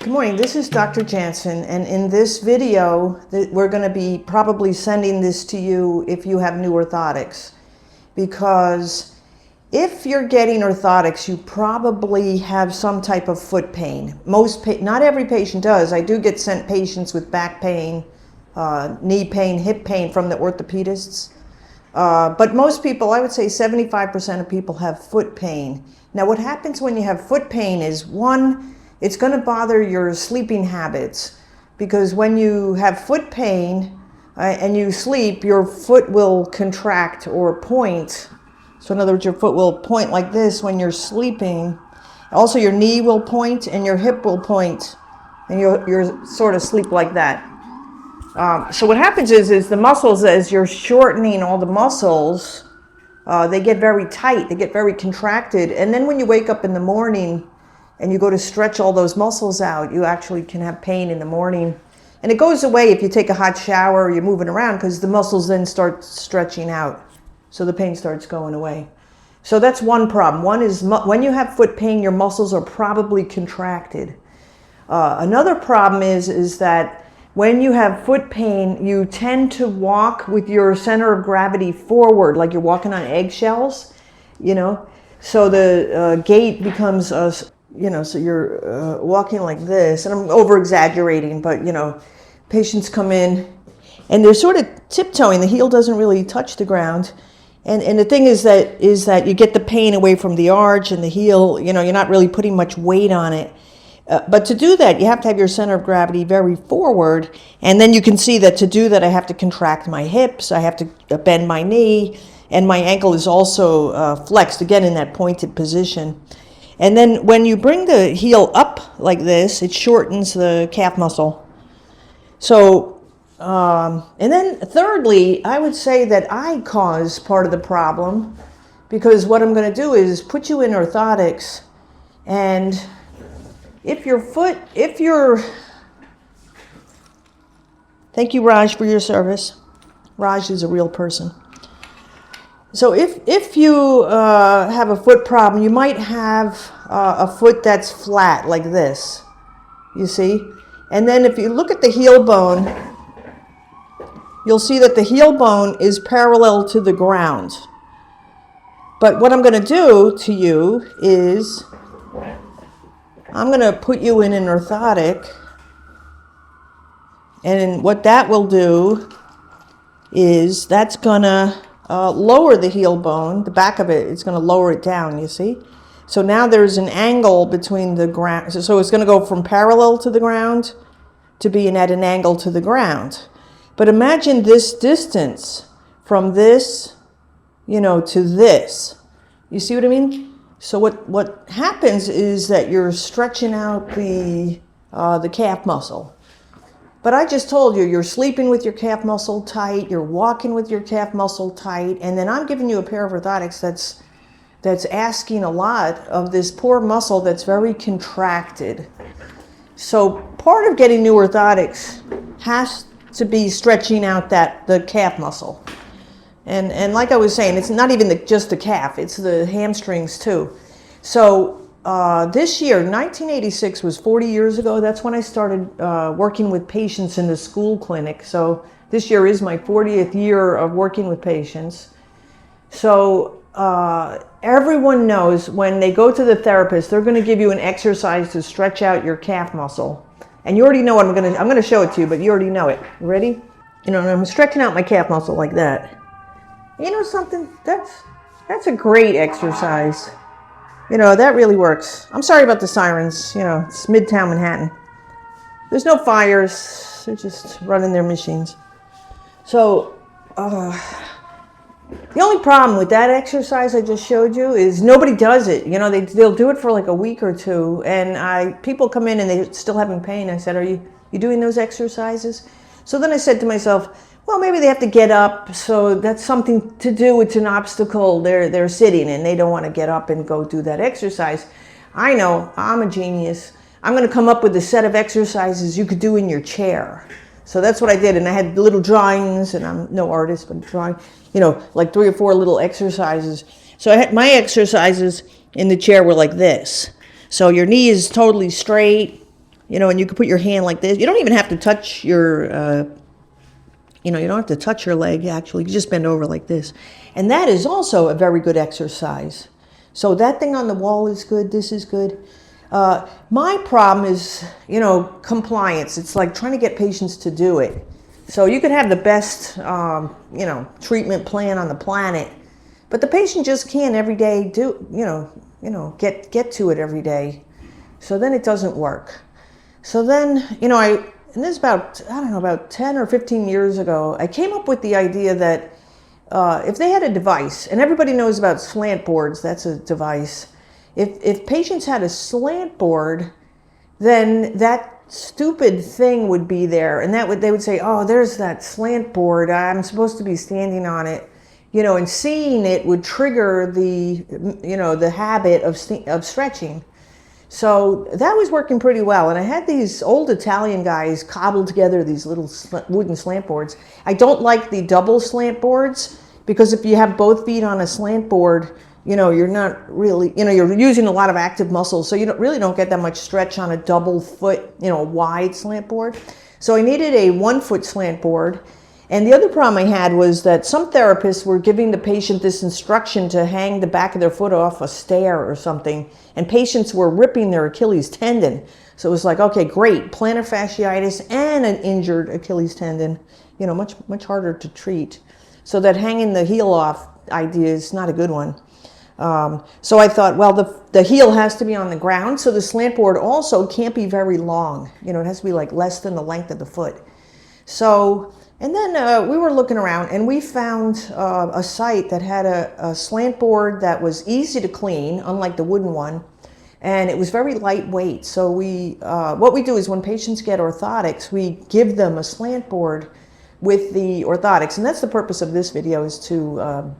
Good morning, this is Dr. Janson, and in this video, we're going to be probably sending this to you if you have new orthotics. Because if you're getting orthotics, you probably have some type of foot pain. Not every patient does. I do get sent patients with back pain, knee pain, hip pain from the orthopedists. But most people, I would say 75% of people have foot pain. Now what happens when you have foot pain is, one, it's going to bother your sleeping habits, because when you have foot pain and you sleep, your foot will contract or point. So in other words, your foot will point like this when you're sleeping. Also your knee will point and your hip will point, and you're sort of sleep like that. So what happens is the muscles, as you're shortening all the muscles, they get very tight, they get very contracted. And then when you wake up in the morning and you go to stretch all those muscles out, you actually can have pain in the morning. And it goes away if you take a hot shower or you're moving around, because the muscles then start stretching out. So the pain starts going away. So that's one problem. One is when you have foot pain, your muscles are probably contracted. Another problem is that when you have foot pain, you tend to walk with your center of gravity forward, like you're walking on eggshells, you know. So the gait becomes, so you're walking like this. And I'm over-exaggerating, but, patients come in and they're sort of tiptoeing. The heel doesn't really touch the ground. And the thing is that you get the pain away from the arch and the heel. You're not really putting much weight on it. But to do that, you have to have your center of gravity very forward. And then you can see that to do that, I have to contract my hips, I have to bend my knee, and my ankle is also flexed, again, in that pointed position. And then when you bring the heel up like this, it shortens the calf muscle. So, and then thirdly, I would say that I cause part of the problem, because what I'm going to do is put you in orthotics, and thank you, Raj, for your service. Raj is a real person. So if you have a foot problem, you might have a foot that's flat like this, you see? And then if you look at the heel bone, you'll see that the heel bone is parallel to the ground. But what I'm going to do to you is I'm going to put you in an orthotic, and what that will do is that's going to lower the heel bone, the back of it, it's going to lower it down, you see? So now there's an angle between the ground. So it's going to go from parallel to the ground to being at an angle to the ground. But imagine this distance from this, to this. You see what I mean? So what happens is that you're stretching out the calf muscle. But I just told you, you're sleeping with your calf muscle tight, you're walking with your calf muscle tight, and then I'm giving you a pair of orthotics that's asking a lot of this poor muscle that's very contracted. So part of getting new orthotics has to be stretching out the calf muscle. And like I was saying, it's not even just the calf, it's the hamstrings too. So this year, 1986 was 40 years ago. That's when I started working with patients in the school clinic. So this year is my 40th year of working with patients. So everyone knows when they go to the therapist, they're going to give you an exercise to stretch out your calf muscle. And you already know what I'm going to show it to you, but you already know it. You ready? And I'm stretching out my calf muscle like that. You know something? That's a great exercise. That really works. I'm sorry about the sirens. It's Midtown Manhattan. There's no fires. They're just running their machines. So, the only problem with that exercise I just showed you is nobody does it. They'll do it for like a week or two, and people come in and they're still having pain. I said, are you doing those exercises? So then I said to myself, well, maybe they have to get up, so that's something to do. It's an obstacle they're sitting and they don't want to get up and go do that exercise. I know, I'm a genius. I'm going to come up with a set of exercises you could do in your chair. So that's what I did, and I had little drawings, and I'm no artist, but drawing, like 3 or 4 little exercises. So I had my exercises in the chair were like this. So your knee is totally straight, You know, and you can put your hand like this. You don't even have to touch your, you don't have to touch your leg, actually. You just bend over like this. And that is also a very good exercise. So that thing on the wall is good. This is good. My problem is, compliance. It's like trying to get patients to do it. So you could have the best, treatment plan on the planet, but the patient just can't every day get to it every day. So then it doesn't work. So then, and this is about 10 or 15 years ago, I came up with the idea that if they had a device, and everybody knows about slant boards, that's a device. If patients had a slant board, then that stupid thing would be there, and they would say, oh, there's that slant board, I'm supposed to be standing on it, and seeing it would trigger the habit of stretching. So that was working pretty well, and I had these old Italian guys cobble together these little wooden slant boards. I don't like the double slant boards, because if you have both feet on a slant board, you're not really, you're using a lot of active muscles, so you really don't get that much stretch on a double foot, wide slant board. So I needed a 1 foot slant board. And the other problem I had was that some therapists were giving the patient this instruction to hang the back of their foot off a stair or something, and patients were ripping their Achilles tendon. So it was like, okay, great, plantar fasciitis and an injured Achilles tendon, much harder to treat. So that hanging the heel off idea is not a good one. So I thought, well, the heel has to be on the ground, so the slant board also can't be very long. It has to be like less than the length of the foot. So, and then we were looking around, and we found a site that had a slant board that was easy to clean, unlike the wooden one, and it was very lightweight. So what we do is when patients get orthotics, we give them a slant board with the orthotics, and that's the purpose of this video, is to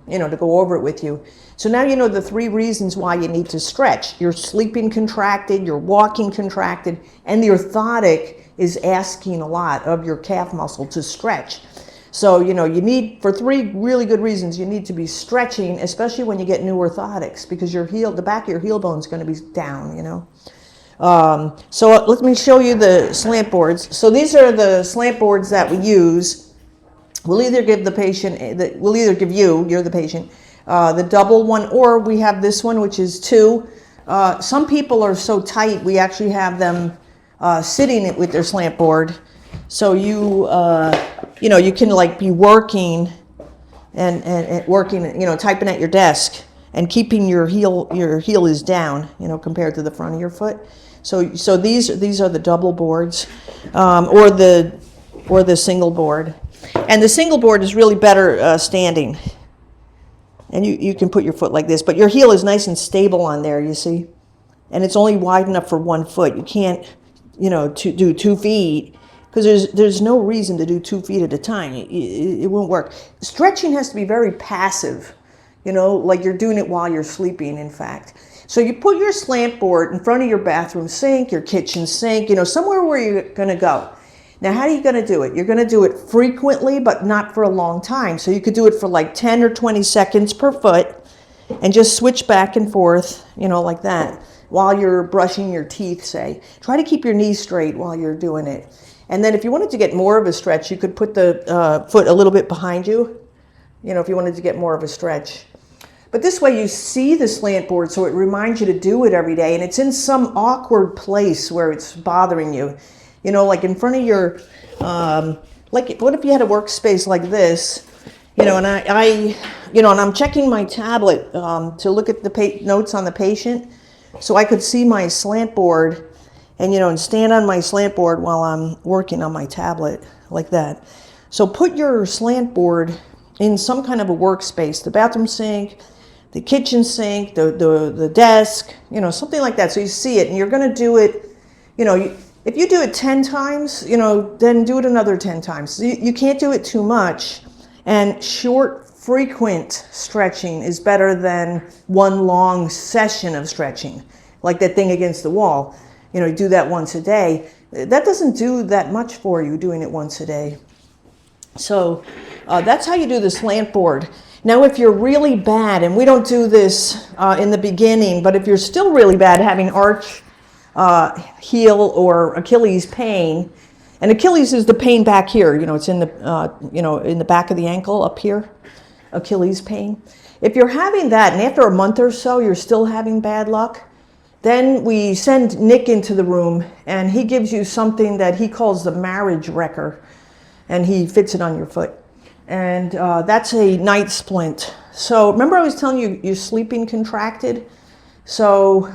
to go over it with you. So now you know the 3 reasons why you need to stretch. You're sleeping contracted, you're walking contracted, and the orthotic is asking a lot of your calf muscle to stretch. So you need, for 3 really good reasons, you need to be stretching, especially when you get new orthotics, because the back of your heel bone is going to be down. So let me show you the slant boards. So these are the slant boards that we use. We'll either give the patient, you're the patient, the double one, or we have this one, which is 2. Some people are so tight, we actually have them sitting with their slant board. So you can like be working and working, typing at your desk and keeping your heel is down, compared to the front of your foot. So these are the double boards, or the single board. And the single board is really better standing. And you can put your foot like this, but your heel is nice and stable on there, you see? And it's only wide enough for 1 foot. You can't, to do 2 feet, because there's no reason to do 2 feet at a time. It won't work. Stretching has to be very passive, like you're doing it while you're sleeping, in fact. So you put your slant board in front of your bathroom sink, your kitchen sink, somewhere where you're going to go. Now, how are you going to do it? You're going to do it frequently, but not for a long time. So you could do it for like 10 or 20 seconds per foot and just switch back and forth, like that, while you're brushing your teeth, say. Try to keep your knees straight while you're doing it. And then if you wanted to get more of a stretch, you could put the foot a little bit behind you, if you wanted to get more of a stretch. But this way you see the slant board, so it reminds you to do it every day, and it's in some awkward place where it's bothering you. Like in front of your, like what if you had a workspace like this, and and I'm checking my tablet to look at the notes on the patient, so I could see my slant board and stand on my slant board while I'm working on my tablet like that. So put your slant board in some kind of a workspace, the bathroom sink, the kitchen sink, the desk, something like that. So you see it, and you're going to do it, if you do it 10 times, then do it another 10 times. You can't do it too much. And short, frequent stretching is better than one long session of stretching, like that thing against the wall. You do that once a day. That doesn't do that much for you, doing it once a day. So that's how you do the slant board. Now, if you're really bad, and we don't do this in the beginning, but if you're still really bad, having arch heel or Achilles pain, and Achilles is the pain back here. You know, it's in the in the back of the ankle up here, Achilles pain. If you're having that, and after a month or so you're still having bad luck, then we send Nick into the room, and he gives you something that he calls the marriage wrecker, and he fits it on your foot. And that's a night splint. So remember I was telling you you're sleeping contracted? So,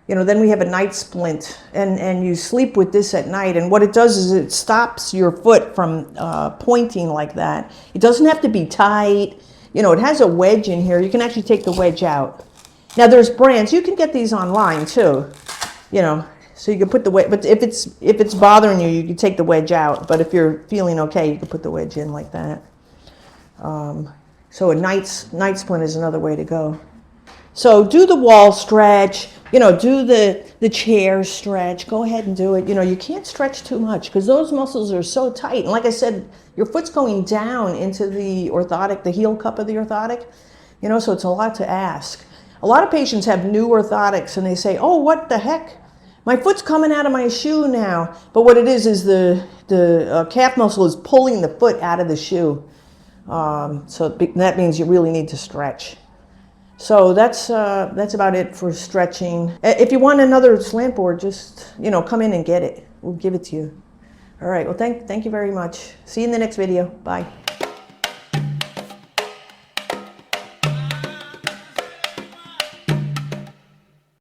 then we have a night splint, and you sleep with this at night. And what it does is it stops your foot from pointing like that. It doesn't have to be tight. You know, it has a wedge in here. You can actually take the wedge out. Now there's brands. You can get these online too, so you can put the wedge, but if it's bothering you, you can take the wedge out. But if you're feeling okay, you can put the wedge in like that. So a night splint is another way to go. So do the wall stretch, do the chair stretch. Go ahead and do it. You can't stretch too much because those muscles are so tight. And like I said, your foot's going down into the orthotic, the heel cup of the orthotic, so it's a lot to ask. A lot of patients have new orthotics and they say, oh, what the heck? My foot's coming out of my shoe now. But what it is the calf muscle is pulling the foot out of the shoe. So that means you really need to stretch. So that's about it for stretching. If you want another slant board, just come in and get it. We'll give it to you. All right. Well, thank you very much. See you in the next video. Bye.